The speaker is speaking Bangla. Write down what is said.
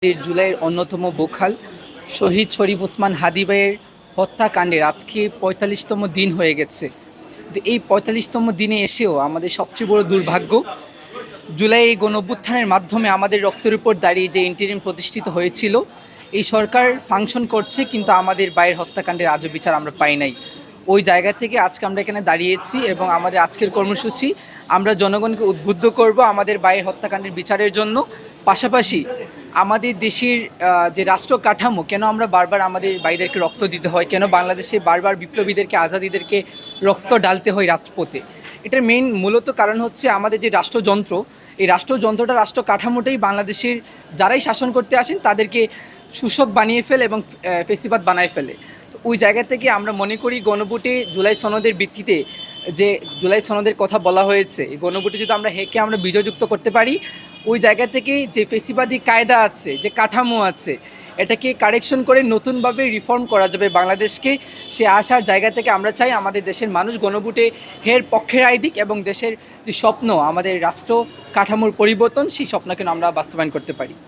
জুলাইয়ের অন্যতম বোখাল শহীদ শরীফ ওসমান হাদি ভাইয়ের হত্যাকাণ্ডের আজকে ৪৫তম দিন হয়ে গেছে। এই ৪৫তম দিনে এসেও আমাদের সবচেয়ে বড় দুর্ভাগ্য, জুলাই এই গণঅভ্যুত্থানের মাধ্যমে আমাদের রক্তের উপর দাঁড়িয়ে যে ইন্টারিম প্রতিষ্ঠিত হয়েছিল, এই সরকার ফাংশন করছে, কিন্তু আমাদের ভাইয়ের হত্যাকাণ্ডের আজও বিচার আমরা পাই নাই। ওই জায়গা থেকে আজকে আমরা এখানে দাঁড়িয়েছি এবং আমাদের আজকের কর্মসূচি আমরা জনগণকে উদ্বুদ্ধ করব আমাদের ভাইয়ের হত্যাকাণ্ডের বিচারের জন্য। পাশাপাশি আমাদের দেশের যে রাষ্ট্র কাঠামো, কেন আমরা বারবার আমাদের ভাইদেরকে রক্ত দিতে হয়, কেন বাংলাদেশে বারবার বিপ্লবীদেরকে আজাদিদেরকে রক্ত ডালতে হয় রাজপথে, এটার মেইন মূলত কারণ হচ্ছে আমাদের যে রাষ্ট্রযন্ত্র, এই রাষ্ট্রযন্ত্রটা রাষ্ট্র কাঠামোটাই বাংলাদেশের যারাই শাসন করতে আসেন তাদেরকে শোষক বানিয়ে ফেলে এবং ফেসিবাদ বানায় ফেলে। তো ওই জায়গা থেকে আমরা মনে করি গণভোটে জুলাই সনদের ভিত্তিতে যে জুলাই সনদের কথা বলা হয়েছে, এই গণভোটে যদি আমরা হেকে আমরা বিজয়যুক্ত করতে পারি, ওই জায়গা থেকে যে ফেসিবাদী কায়দা আছে, যে কাঠামো আছে, এটাকে কারেকশন করে নতুনভাবে রিফর্ম করা যাবে বাংলাদেশকে। সে আসার জায়গা থেকে আমরা চাই আমাদের দেশের মানুষ গণভোটে হের পক্ষে রায় দিক এবং দেশের যে স্বপ্ন, আমাদের রাষ্ট্র কাঠামোর পরিবর্তন, সেই স্বপ্নকে আমরা বাস্তবায়ন করতে পারি।